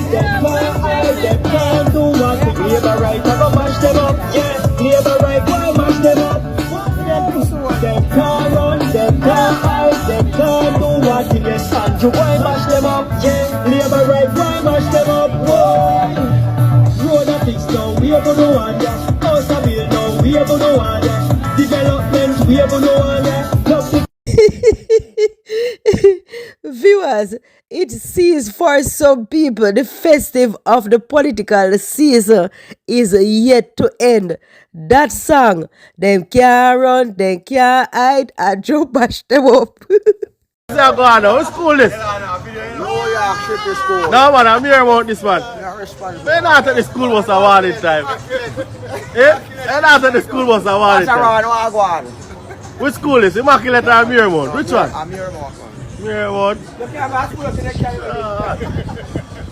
Them can't hide, them can't do nothing. Labor right, I go mash them up. Yeah, labor right, why mash them up? Them can't run, them can't hide, them can't do nothing. Yes, Andrew, why mash them up? Yeah, labor right, why mash them up? Whoa. Road a fix now, we ever no one ya. House a build now, we ever no one ya. Development, we ever no one ya. Viewers, it seems for some people the festive of the political season is yet to end. That song, them can't run, them can't hide, and Joe bash them up. What's go on now? What school is? No man, I'm here about this man. They not at the school was a war this time. Eh? They not at the school was a war this time. Which school is? Immaculate or Miramont? Which one? Miramont. Miramont.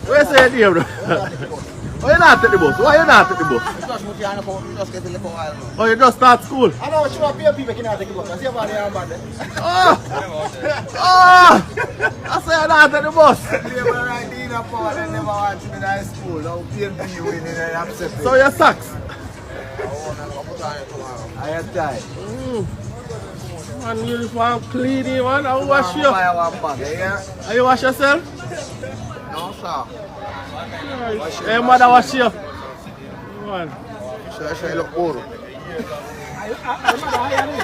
Where's the name bro? Why you not at the bus? Why you not at the bus? Oh, you just start school? I know, you want people can take the bus. I see about the armband. Oh! I say you're not at the bus. So your socks? I have time. Man, uniform clean, man. How wash you? Are you wash yourself? No, sir. Hey, mother wash you. Man. Should I look good?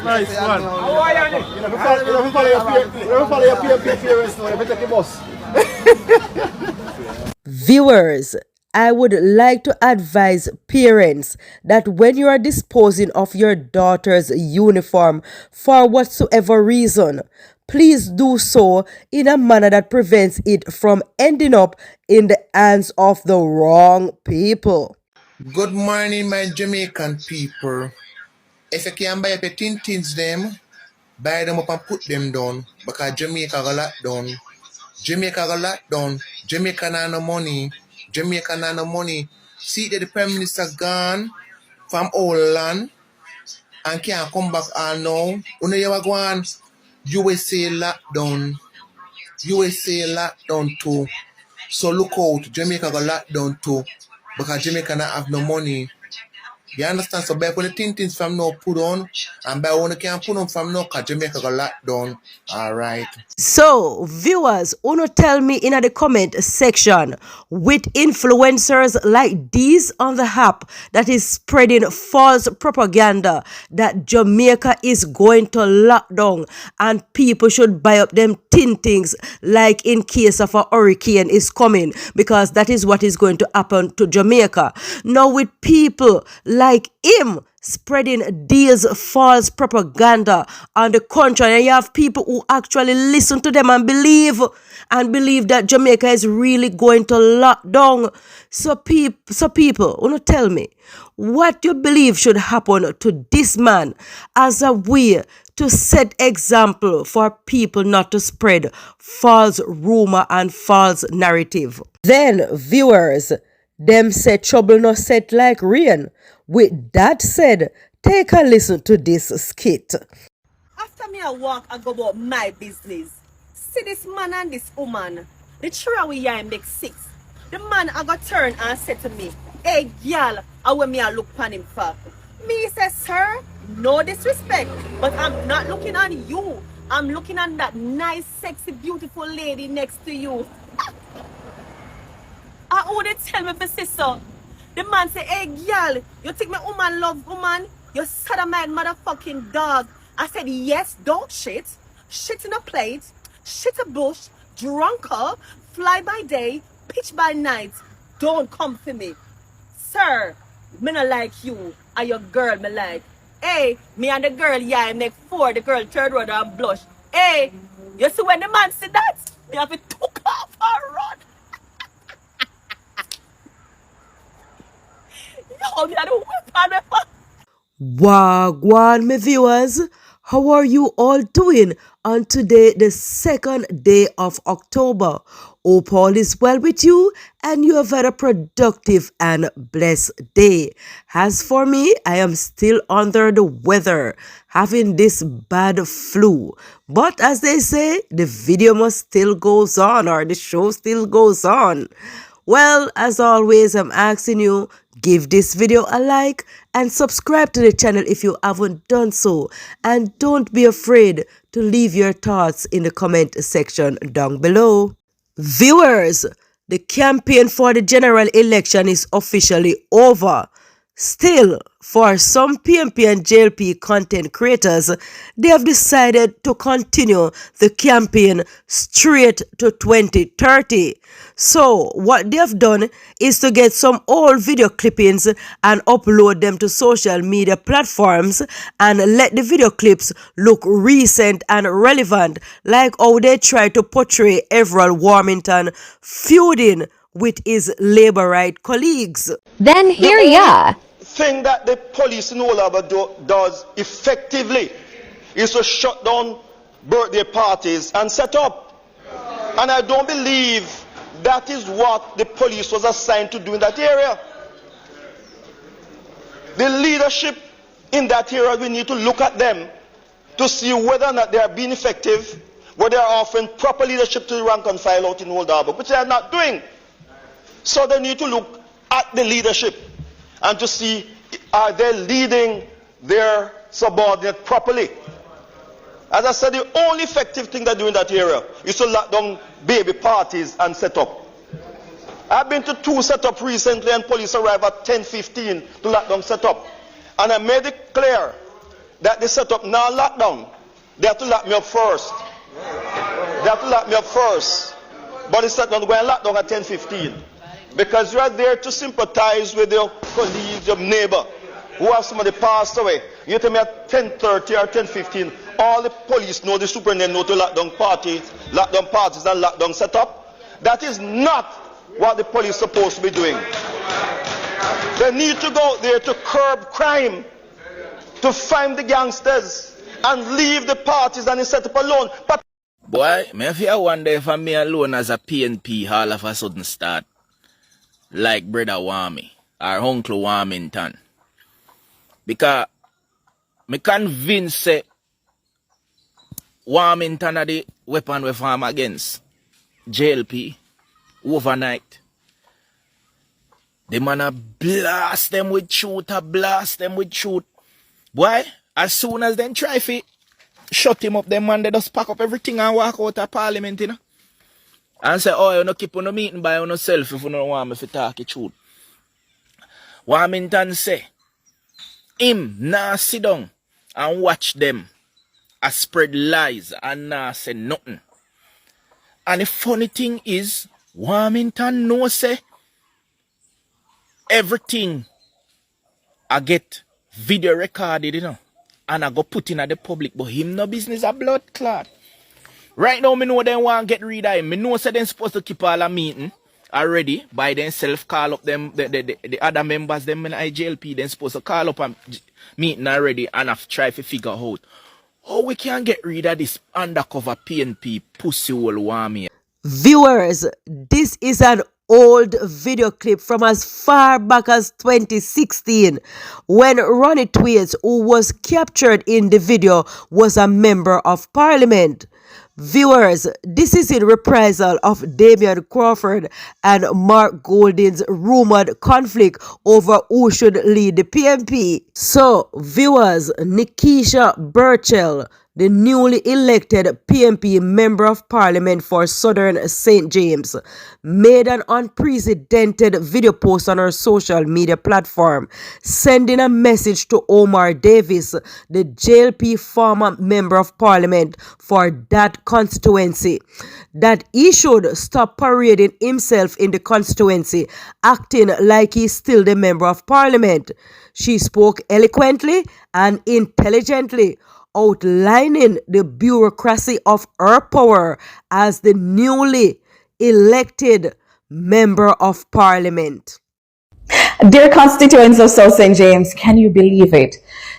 Nice one. How are you? You follow your parents now. You take the bus. Viewers, I would like to advise parents that when you are disposing of your daughter's uniform for whatsoever reason, please do so in a manner that prevents it from ending up in the hands of the wrong people. Good morning, my Jamaican people. If you can buy up your things them, buy them up and put them down, because Jamaica got locked down. Jamaica got locked down. Jamaica not no money. Jamaica not no money. See that the Prime Minister gone from old land and can't come back all now. When you go on, USA lockdown. USA lockdown too. So look out, Jamaica got lockdown too. Because Jamaica not have no money. You understand? So buy for the things from now put on, and buy one can put on from now because Jamaica got locked down. Alright. So, viewers, wanna tell me in the comment section with influencers like these on the app that is spreading false propaganda that Jamaica is going to lock down and people should buy up them things like in case of a hurricane is coming, because that is what is going to happen to Jamaica. Now with people like him spreading these false propaganda on the country, and you have people who actually listen to them and believe that Jamaica is really going to lock down. So people, wanna tell me what you believe should happen to this man as a way to set example for people not to spread false rumor and false narrative. Then viewers, them say trouble not set like rain. With that said, take a listen to this skit. After me I walk, I go about my business. See this man and this woman. The tree we here make 6. The man I got turn and said to me, "Hey girl, how when me I look on him for?" Me say, "Sir, no disrespect, but I'm not looking on you. I'm looking on that nice, sexy, beautiful lady next to you." I would tell me for sister. The man say, "Hey girl, you think my woman love woman? You sodomite motherfucking dog." I said, "Yes, dog shit. Shit in a plate, shit a bush, drunker, fly by day, pitch by night. Don't come for me. Sir, me not like you, and your girl me like. Hey, me and the girl, yeah, I make 4, the girl third round and blush. Hey, you see when the man see that, they have to took off and run." Yo, me and the weapon. Wagwan, my viewers, how are you all doing on today, the 2nd day of October? Hope all is well with you and you have had a productive and blessed day. As for me, I am still under the weather, having this bad flu. But as they say, the video must still goes on, or the show still goes on. Well, as always, I'm asking you, give this video a like and subscribe to the channel if you haven't done so. And don't be afraid to leave your thoughts in the comment section down below. Viewers, the campaign for the general election is officially over. Still, for some PNP and JLP content creators, they have decided to continue the campaign straight to 2030. So, what they have done is to get some old video clippings and upload them to social media platforms and let the video clips look recent and relevant, like how they try to portray Everal Warmington feuding with his labor right colleagues. Then here ya. Thing that the police in Olaba does effectively is to shut down birthday parties and set up. And I don't believe that is what the police was assigned to do in that area. The leadership in that area, we need to look at them to see whether or not they are being effective, whether they are offering proper leadership to the rank and file out in Old Harbour, which they are not doing. So they need to look at the leadership and to see, are they leading their subordinate properly? As I said, the only effective thing they do in that area is to lock down baby parties and set up. I've been to 2 setup recently and police arrive at 10:15 to lock down setup. And I made it clear that the setup now locked down. They have to lock me up first. They have to lock me up first. But the setup going to lock down at 10:15. Because you are there to sympathize with your colleagues, your neighbor, who have somebody passed away. You tell me at 10:30 or 10:15, all the police know, the superintendent know to lock down parties and lock down setup. That is not what the police are supposed to be doing. They need to go there to curb crime, to find the gangsters, and leave the parties and the setup alone. But boy, me I wonder if I'm me alone as a PNP all of a sudden start like brother Warmy or uncle Warmington. Because me convinced say Warmington are the weapon we farm against JLP overnight. The man a blast them with shoot, Boy, as soon as them try to shut him up, them man they just pack up everything and walk out of parliament, you know. And say, oh, you no keep on a meeting by yourself if you don't want me to talk the truth. Warmington say, him nah sit down and watch them and spread lies and nah say nothing. And the funny thing is, Warmington know say, everything I get video recorded, you know, and I go put in at the public, but him no business a blood clot. Right now, me know them want to get rid of him. Me know say them supposed to keep all a meeting already by themselves call up them the other members them in IJLP. Them supposed to call up a meeting already and have try to figure out how we can get rid of this undercover PNP pussy hole warmy. Viewers, this is an old video clip from as far back as 2016 when Ronnie Tweeds, who was captured in the video, was a member of parliament. Viewers, this is in reprisal of Damian Crawford and Mark Golding's rumored conflict over who should lead the PNP. So, viewers, Nekisha Burchell, the newly elected PNP Member of Parliament for Southern St. James, made an unprecedented video post on her social media platform, sending a message to Omar Davis, the JLP former Member of Parliament for that constituency, that he should stop parading himself in the constituency, acting like he's still the Member of Parliament. She spoke eloquently and intelligently, outlining the bureaucracy of her power as the newly elected Member of Parliament. Dear constituents of South St. James, can you believe it?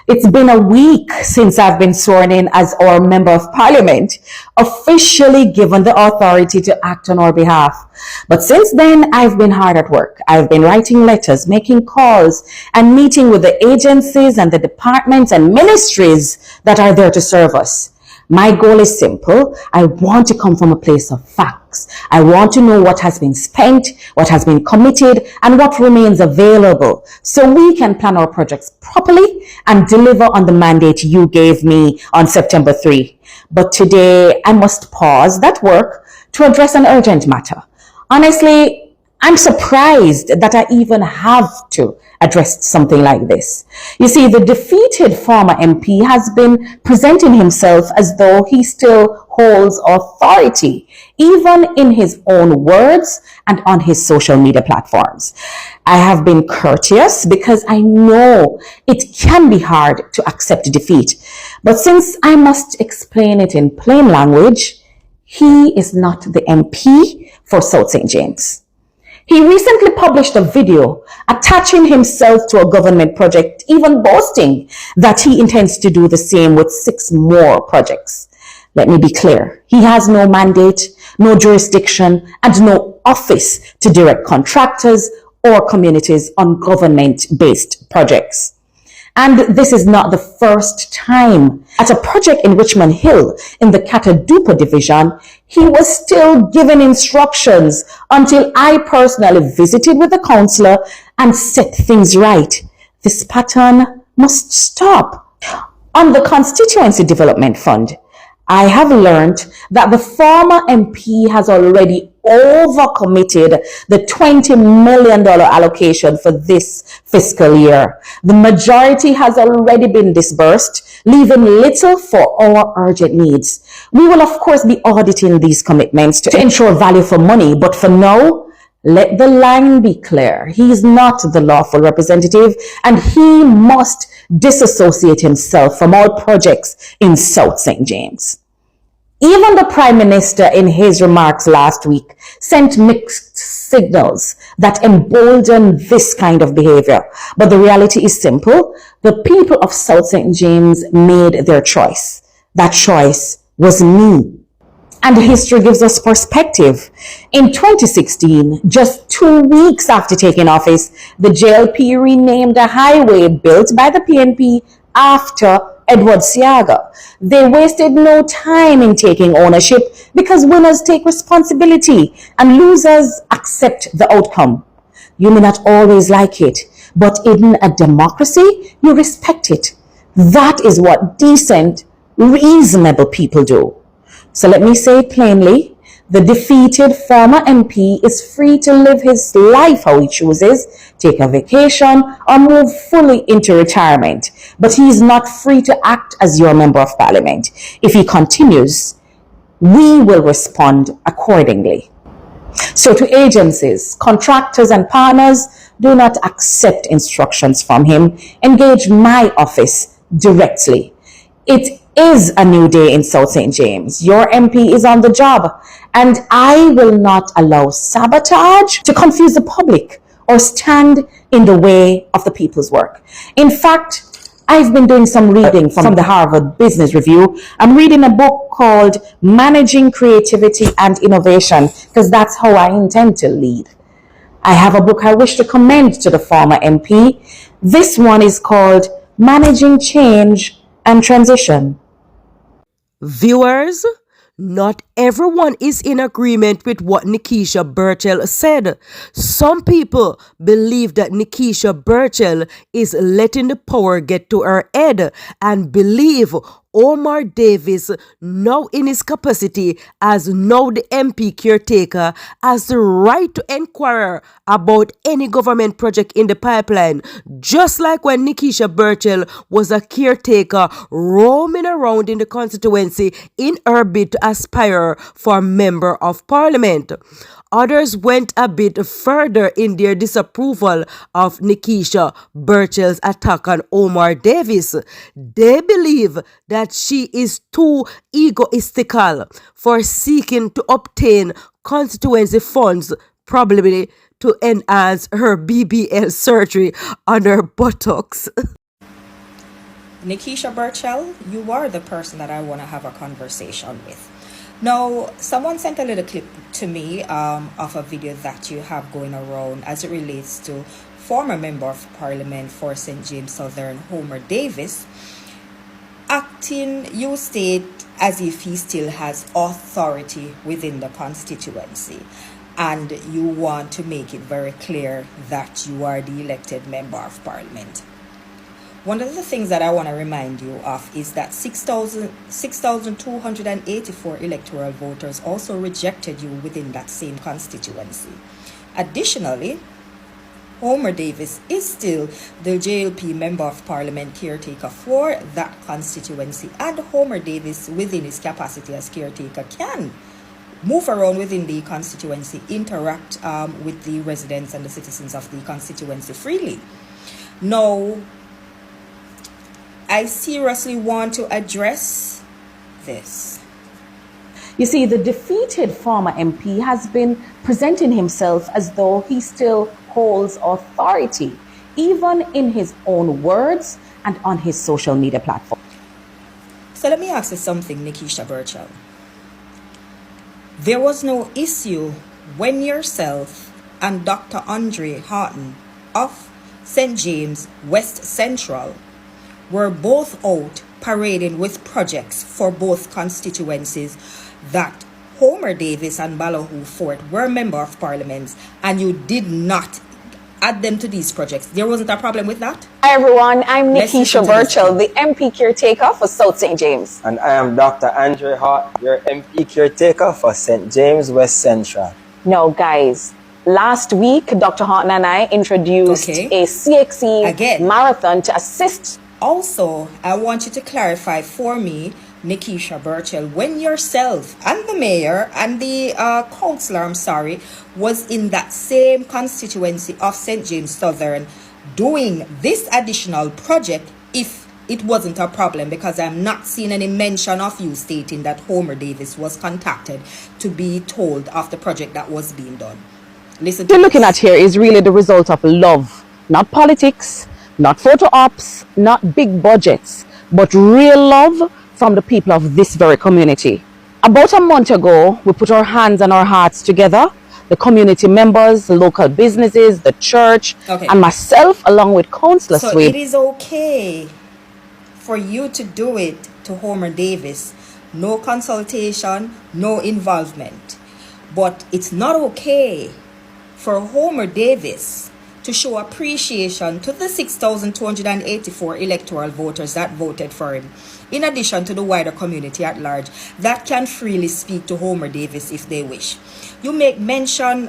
It's been a week since I've been sworn in as our Member of Parliament, officially given the authority to act on our behalf. But since then, I've been hard at work. I've been writing letters, making calls, and meeting with the agencies and the departments and ministries that are there to serve us. My goal is simple. I want to come from a place of facts. I want to know what has been spent, what has been committed, and what remains available so we can plan our projects properly and deliver on the mandate you gave me on September 3. But today, I must pause that work to address an urgent matter. Honestly, I'm surprised that I even have to address something like this. You see, the defeated former MP has been presenting himself as though he still holds authority, even in his own words and on his social media platforms. I have been courteous because I know it can be hard to accept defeat. But since I must explain it in plain language, he is not the MP for South St. James. He recently published a video attaching himself to a government project, even boasting that he intends to do the same with 6 more projects. Let me be clear. He has no mandate, no jurisdiction, and no office to direct contractors or communities on government-based projects. And this is not the first time. At a project in Richmond Hill in the Catadupa division, he was still given instructions until I personally visited with the councillor and set things right. This pattern must stop. On the Constituency Development Fund, I have learned that the former MP has already overcommitted the $20 million allocation for this fiscal year. The majority has already been disbursed, leaving little for our urgent needs. We will, of course, be auditing these commitments to ensure value for money, but for now, let the line be clear. He is not the lawful representative, and he must disassociate himself from all projects in South St. James. Even the Prime Minister, in his remarks last week, sent mixed signals that embolden this kind of behavior. But the reality is simple. The people of South St. James made their choice. That choice was me. And history gives us perspective. In 2016, just 2 weeks after taking office, the JLP renamed a highway built by the PNP after Edward Siaga. They wasted no time in taking ownership because winners take responsibility and losers accept the outcome. You may not always like it, but in a democracy, you respect it. That is what decent, reasonable people do. So let me say it plainly, the defeated former MP is free to live his life how he chooses, take a vacation, or move fully into retirement. But he is not free to act as your member of parliament. If he continues, we will respond accordingly. So to agencies, contractors, and partners, do not accept instructions from him. Engage my office directly. It is a new day in South St. James. Your MP is on the job, and I will not allow sabotage to confuse the public or stand in the way of the people's work. In fact, I've been doing some reading from the Harvard Business Review. I'm reading a book called Managing Creativity and Innovation, because that's how I intend to lead. I have a book I wish to commend to the former MP. This one is called Managing Change and Transition. Viewers, not everyone is in agreement with what Nekisha Burchell said. Some people believe that Nekisha Burchell is letting the power get to her head and believe Omar Davis, now in his capacity as now the MP caretaker, has the right to inquire about any government project in the pipeline, just like when Nekisha Burchell was a caretaker roaming around in the constituency in her bid to aspire for Member of Parliament. Others went a bit further in their disapproval of Nekisha Burchell's attack on Omar Davis. They believe that she is too egoistical for seeking to obtain constituency funds, probably to enhance her BBL surgery on her buttocks. Nekisha Burchell, you are the person that I want to have a conversation with. Now, someone sent a little clip to me of a video that you have going around as it relates to former Member of Parliament for St. James Southern, Homer Davis, acting, you state, as if he still has authority within the constituency. And you want to make it very clear that you are the elected member of parliament. One of the things that I want to remind you of is that 6,284 electoral voters also rejected you within that same constituency. Additionally, Homer Davis is still the JLP Member of Parliament caretaker for that constituency, and Homer Davis, within his capacity as caretaker, can move around within the constituency, interact with the residents and the citizens of the constituency freely. Now, I seriously want to address this. You see, the defeated former MP has been presenting himself as though he still holds authority, even in his own words and on his social media platform. So let me ask you something, Nekisha Burchell. There was no issue when yourself and Dr. Andre Horton of St. James West Central were both out parading with projects for both constituencies that Homer Davis and Ballyhoo Fort were member of parliaments, and you did not add them to these projects. There wasn't a problem with that? Hi everyone, I'm Let's Nekisha listen to this. Burchell, the MP caretaker for South St. James. And I am Dr. Andre Hart, your MP caretaker for St. James West Central. Now guys, last week Dr. Horton and I introduced a CXE Again. marathon to assist. Also, I want you to clarify for me, Nekisha Burchell, when yourself and the mayor and the councillor, was in that same constituency of St. James Southern doing this additional project, if it wasn't a problem, because I'm not seeing any mention of you stating that Homer Davis was contacted to be told of the project that was being done. Listen to What you're looking this. at here is really the result of love, not politics, not photo ops, not big budgets, but real love from the people of this very community. About a month ago, we put our hands and our hearts together, the community members, the local businesses, the church, and myself, along with Councillor So Swede. it is okay for you to do it to Homer Davis. No consultation, no involvement. But it's not okay for Homer Davis to show appreciation to the 6,284 electoral voters that voted for him, in addition to the wider community at large, that can freely speak to Homer Davis if they wish. You make mention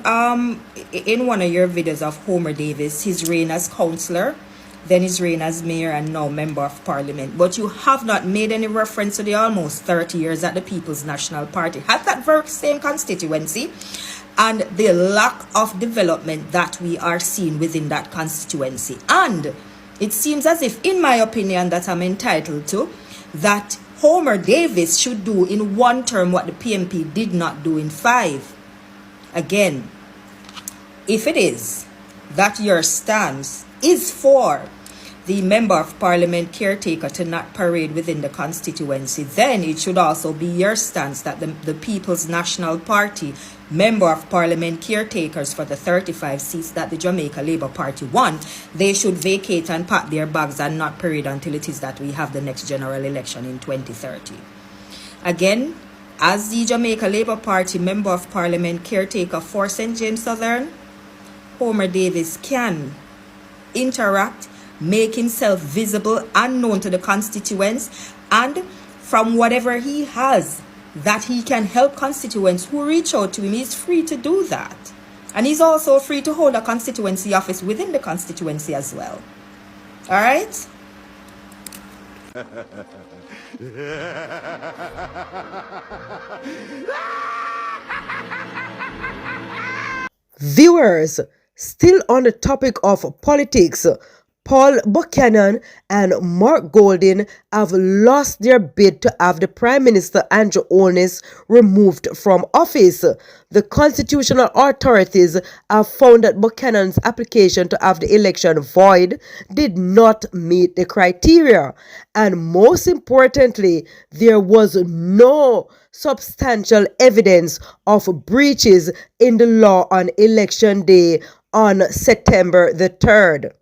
in one of your videos of Homer Davis, his reign as councillor, then his reign as mayor, and now member of parliament. But you have not made any reference to the almost 30 years at the People's National Party, at that very same constituency, and the lack of development that we are seeing within that constituency. And it seems as if, in my opinion, that I'm entitled to, that Homer Davis should do in one term what the PMP did not do in 5. Again, if it is that your stance is for the member of parliament caretaker to not parade within the constituency, then it should also be your stance that the People's National Party member of parliament caretakers for the 35 seats that the Jamaica Labour Party won, they should vacate and pack their bags and not parade until it is that we have the next general election in 2030. Again, as the Jamaica Labour Party member of parliament caretaker for St. James Southern, Homer Davis can interact, make himself visible and known to the constituents, and from whatever he has that he can help constituents who reach out to him, he's free to do that. And he's also free to hold a constituency office within the constituency as well. All right? Viewers, still on the topic of politics, Paul Buchanan and Mark Golding have lost their bid to have the Prime Minister Andrew Holness removed from office. The constitutional authorities have found that Buchanan's application to have the election void did not meet the criteria. And most importantly, there was no substantial evidence of breaches in the law on election day on September the 3rd.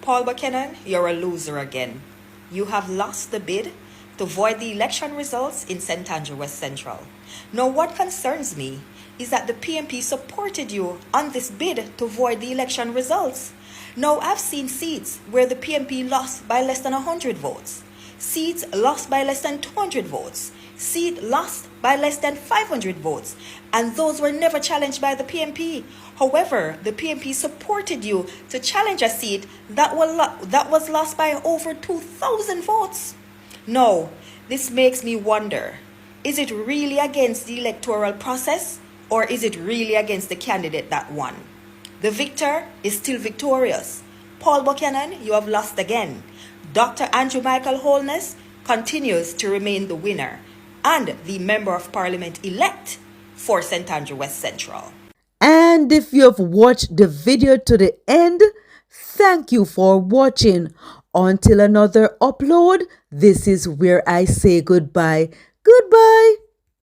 Paul Buchanan, you're a loser again. You have lost the bid to void the election results in St. Andrew West Central. Now, what concerns me is that the PMP supported you on this bid to void the election results. Now, I've seen seats where the PMP lost by less than 100 votes, seats lost by less than 200 votes, seat lost by less than 500 votes, and those were never challenged by the PMP. However, the PMP supported you to challenge a seat that was lost by over 2,000 votes. Now, this makes me wonder, is it really against the electoral process, or is it really against the candidate that won? The victor is still victorious. Paul Buchanan, you have lost again. Dr. Andrew Michael Holness continues to remain the winner and the Member of Parliament elect for St. Andrew West Central. And if you have watched the video to the end, thank you for watching. Until another upload, this is where I say goodbye. Goodbye.